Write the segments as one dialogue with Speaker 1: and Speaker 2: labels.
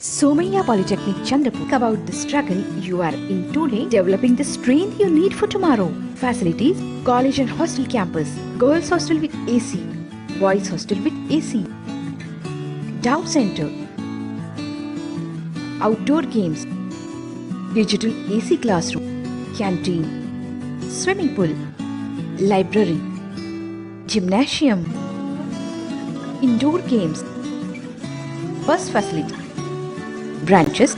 Speaker 1: Somaiya Polytechnic Chandrapur. About the struggle you are in today, developing the strength you need for tomorrow. Facilities: college and hostel campus, girls hostel with AC, boys hostel with AC, doubt center, outdoor games, digital AC classroom, canteen, swimming pool, library, gymnasium, indoor games, bus facility. Branches: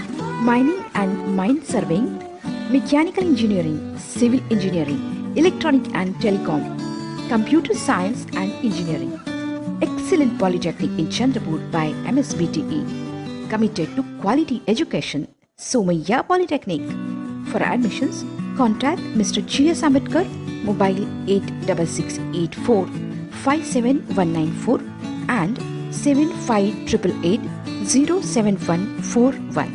Speaker 1: mining and mine surveying, mechanical engineering, civil engineering, electronic and telecom, computer science and engineering. Excellent polytechnic in Chandrapur by MSBTE. Committed to quality education. Somaiya Polytechnic. For admissions, contact Mr. G.S. Ambedkar, mobile 86684 57194 and 7588 07141.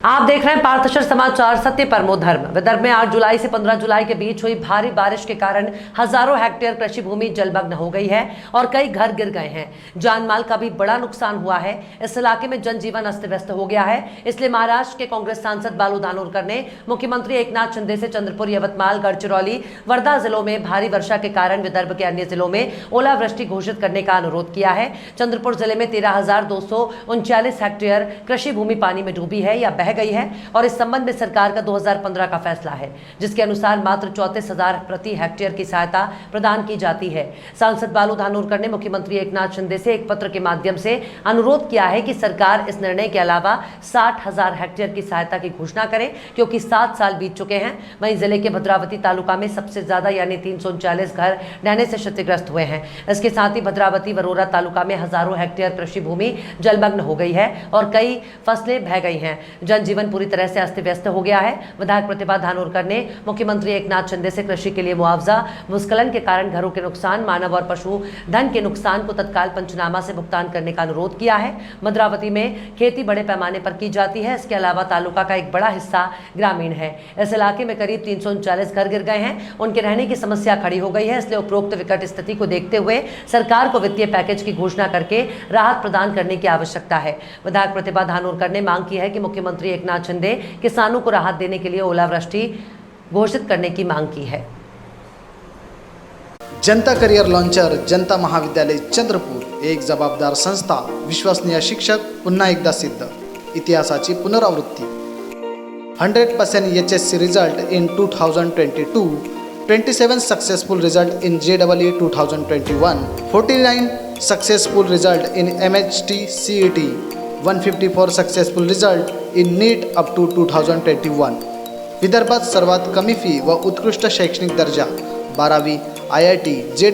Speaker 2: आप देख रहे हैं पार्थशर समाचार। सत्य परमो धर्म। विदर्भ में 8 जुलाई से 15 जुलाई के बीच हुई भारी बारिश के कारण हजारों हेक्टेयर कृषि भूमि जलमग्न हो गई है और कई घर गिर गए हैं। जान माल का भी बड़ा नुकसान हुआ है। इस इलाके में जनजीवन अस्त व्यस्त हो गया है। इसलिए महाराष्ट्र के कांग्रेस सांसद बालू धानोरकर ने मुख्यमंत्री एकनाथ शिंदे से चंद्रपुर, यवतमाल, गढ़चिरौली, वर्धा जिलों में भारी वर्षा के कारण विदर्भ के अन्य जिलों में ओलावृष्टि घोषित करने का अनुरोध किया है। चंद्रपुर जिले में 13,239 हेक्टेयर कृषि भूमि पानी में डूबी है या बह गई है और इस संबंध में सरकार का 2015 का फैसला है, जिसके अनुसार मात्र 34,000 प्रति हेक्टेयर की सहायता प्रदान की जाती है। सांसद बालू धानोरकर ने मुख्यमंत्री एकनाथ शिंदे से एक पत्र के माध्यम से अनुरोध किया है कि सरकार इस निर्णय के अलावा 60,000 हेक्टेयर की सहायता की घोषणा करे, क्योंकि 7 साल बीत चुके हैं। वहीं जिले के भद्रावती तालुका में सबसे ज्यादा यानी 339 घर ढहने से क्षतिग्रस्त हुए हैं। इसके साथ ही भद्रावती, वरोरा तालुका में हजारों हेक्टेयर कृषि भूमि जलमग्न हो गई है और कई फसलें बह गई हैं। जनजीवन पूरी तरह से अस्त व्यस्त हो गया है। विधायक प्रतिभा धानोरकर ने मुख्यमंत्री एकनाथ शिंदे से कृषि के लिए मुआवजा, भूस्खलन के कारण घरों के नुकसान, मानव और पशु धन के नुकसान को तत्काल पंचनामा से भुगतान करने का अनुरोध किया है। भद्रावती में खेती बड़े पैमाने पर की जाती है। इसके अलावा तालुका का एक बड़ा हिस्सा ग्रामीण है। इस इलाके में करीब 339 घर गिर गए हैं। उनके रहने की समस्या खड़ी हो गई है। इसलिए उपरोक्त विकट स्थिति को देखते हुए सरकार को वित्तीय पैकेज की घोषणा करके राहत प्रदान करने की आवश्यकता है। विधायक प्रतिभा धानोरकर ने मांग की है कि मुख्यमंत्री एकनाथ शिंदे किसानों को राहत देने के लिए ओलावृष्टि घोषित करने की मांग की है।
Speaker 3: जनता करियर लॉन्चर जनता महाविद्यालय चंद्रपूर एक जबाबदार संस्था, विश्वसनीय शिक्षक, पुन्हा एकदा सिद्ध, इतिहासाची पुनरावृत्ती। 100% HSC result in 2022, 27 successful result in JEE 2021, 49 successful result in MHT CET, 154 successful result in NEET up to 2021. विदर्भात सर्वात कमी फी व उत्कृष्ट शैक्षणिक दर्जा 12वी IIT, JEE,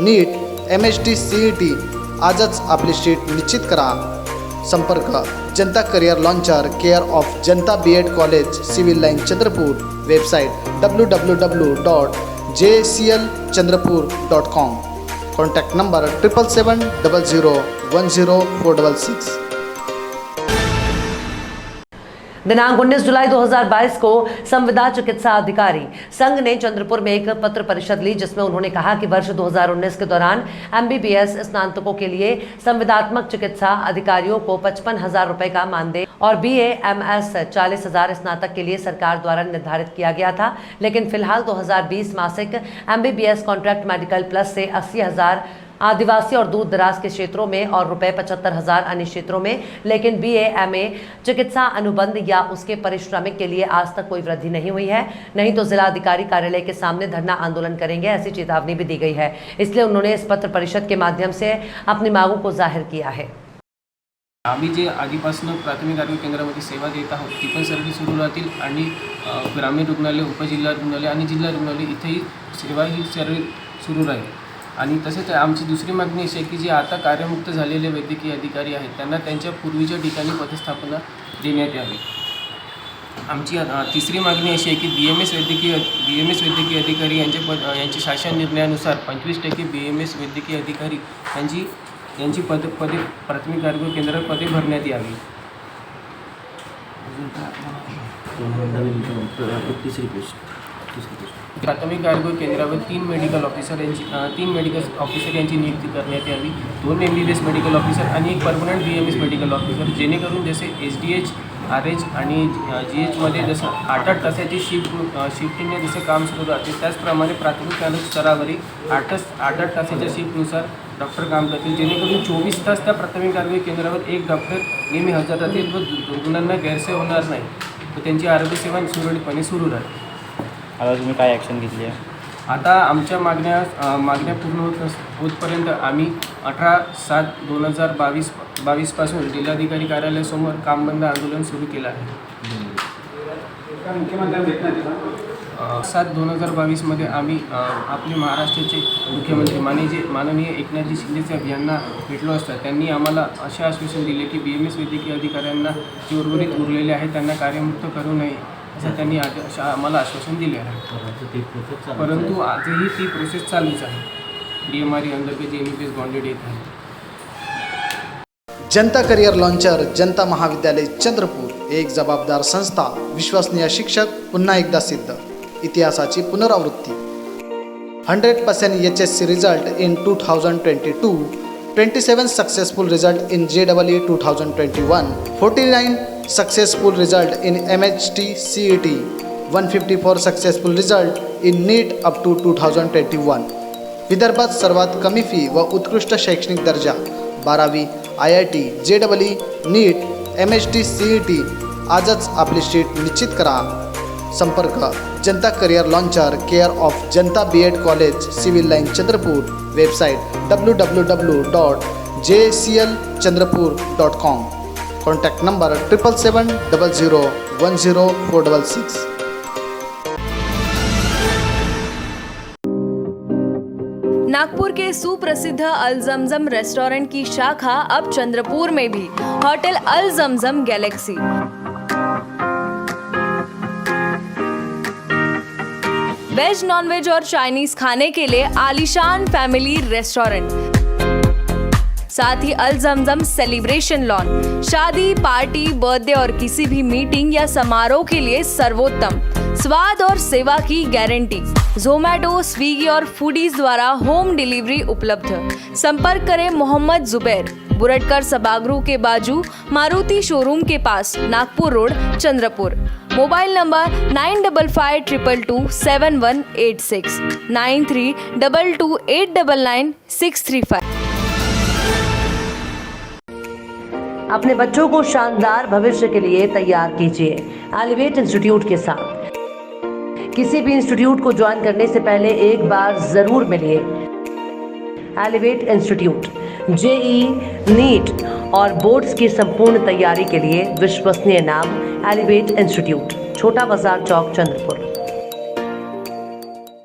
Speaker 3: NEET, MHT CET. आजच आपली सीट निश्चित करा। संपर्क जनता career launcher, care of Janata BEd college, civil line Chandrapur. Website www.jclchandrapur.com. Contact number 7770010466.
Speaker 2: दिनांक 19 जुलाई 2022 को संविदा चिकित्सा अधिकारी संघ ने चंद्रपुर में एक पत्र परिषद ली, जिसमें उन्होंने कहा कि वर्ष 2019 के दौरान MBBS स्नातकों के लिए संविदात्मक चिकित्सा अधिकारियों को 55,000 रुपए का मानदेय और BA-MS 40,000 स्नातक के लिए सरकार द्वारा निर्धारित किया गया था। लेकिन फिलहाल 2020 मासिक MBBS कॉन्ट्रैक्ट मेडिकल प्लस से 80,000 आदिवासी और दूर दराज के क्षेत्रों में और रुपए 75,000 अन्य क्षेत्रों में, लेकिन BA-MA चिकित्सा अनुबंध या उसके परिश्रमिक के लिए आज तक कोई वृद्धि नहीं हुई है। नहीं तो जिला अधिकारी कार्यालय के सामने धरना आंदोलन करेंगे, ऐसी चेतावनी भी दी गई है। इसलिए उन्होंने इस पत्र परिषद के माध्यम से अपनी मांगों को जाहिर किया है।
Speaker 4: आम्ही जे आधीपासून प्राथमिक आरोग्य केंद्रामध्ये सेवा देत आहोत ती पण सर्व सुरू राहतील आणि ग्रामीण रुग्णालय, उपजिल्हा रुग्णालय आणि जिल्हा रुग्णालय इथेही सेवा ही सर्व सुरू राहील। आणि तसेच आमची दुसरी मागणी अशी आहे की जे आता कार्यमुक्त झालेले वैद्यकीय अधिकारी आहेत त्यांना त्यांच्या पूर्वीच्या ठिकाणी पदस्थापना देण्यात यावी। आमची तिसरी मागणी अशी आहे की BMS वैद्यकीय अधिकारी यांच्या शासन निर्णयानुसार 25% BMS वैद्यकीय अधिकारी यांची पदे प्राथमिक आरोग्य केंद्रात पदे भरण्यात यावी। तिसरी गोष्ट प्राथमिक आरोग्य केंद्रावर 3 मेडिकल ऑफिसर यांची नियुक्ती करण्यात यावी, 2 MBBS मेडिकल ऑफिसर आणि एक परमनंट BMS मेडिकल ऑफिसर, जेणेकरून जसे SDH, RH आणि GHमध्ये जसं 8-8 तासाची शिफ्टिंगने जसं काम सुरू राहते, त्याचप्रमाणे प्राथमिक आरोग्य स्तरावरही 8-8 तासाच्या शिफ्टनुसार डॉक्टर काम करतील, जेणेकरून 24 तास त्या प्राथमिक आरोग्य केंद्रावर एक डॉक्टर नेहमी हजर राहतील व रुग्णांना गैरसोय होणार नाही व त्यांची आरोग्यसेवा सुरळीतपणे सुरू राहतील.
Speaker 5: आता तुम्ही काय ॲक्शन घेतली आहे?
Speaker 4: आता आमच्या मागण्या पूर्ण होतपर्यंत आम्ही 18/7/2022 पासून जिल्हाधिकारी कार्यालयासमोर काम बंद आंदोलन सुरू केलं आहे. 7/2022 मध्ये आम्ही आपले महाराष्ट्राचे मुख्यमंत्री माननीय एकनाथजी शिंदे यांना भेटलो असता त्यांनी आम्हाला असे आश्वासन दिले की BMS वैद्यकीय अधिकाऱ्यांना जे उर्वरित उरलेले आहेत त्यांना कार्यमुक्त करू नये असं त्यांनी आम्हाला आश्वासन दिले आहे. परंतु आजही ती प्रोसेस चालूच आहे. DMRE अंतर्गत MBBS बॉन्डेड येत आहे.
Speaker 3: जनता करियर लॉन्चर जनता महाविद्यालय चंद्रपूर एक जबाबदार संस्था, विश्वसनीय शिक्षक, पुन्हा एकदा सिद्ध. इतिहासाची पुनरावृत्ती. 100% HSC result in 2022, 27 successful result in JEE 2021, 49 successful result in MHT CET, 154 successful result in NEET up to 2021. विदर्भात सर्वात कमी फी व उत्कृष्ट शैक्षणिक दर्जा. 12वी IIT, JEE, NEET, MHT CET. आजच आपली सीट निश्चित करा. संपर्क जनता career launcher, care of Janata BEd college, civil line Chandrapur. Website www.jclchandrapur.com. Contact number 7770010466.
Speaker 6: Nagpur के सुप्रसिद्ध अल जमजम रेस्टोरेंट की शाखा अब चंद्रपुर में भी. होटल अल जमजम गैलेक्सी. वेज, नॉनवेज और चाइनीज खाने के लिए आलीशान फैमिली रेस्टोरेंट. साथ ही अल जमजम सेलिब्रेशन लॉन. शादी, पार्टी, बर्थडे और किसी भी मीटिंग या समारोह के लिए सर्वोत्तम स्वाद और सेवा की गारंटी. जोमैटो, स्विगी और फूडीज द्वारा होम डिलीवरी उपलब्ध. संपर्क करें मोहम्मद जुबैर, बुरटकर सभागृह के बाजू, मारुति शोरूम के पास, Nagpur road, Chandrapur. Mobile number 9552227186, 9322899635.
Speaker 2: अपने बच्चों को शानदार भविष्य के लिए तैयार कीजिए एलिवेट इंस्टीट्यूट के साथ. किसी भी इंस्टीट्यूट को ज्वाइन करने से पहले एक बार जरूर मिलिए. एलिवेट इंस्टीट्यूट JEE, NEET और बोर्ड्स की संपूर्ण तैयारी के लिए विश्वसनीय नाम एलिवेट इंस्टीट्यूट, छोटा बाजार चौक, चंद्रपुर.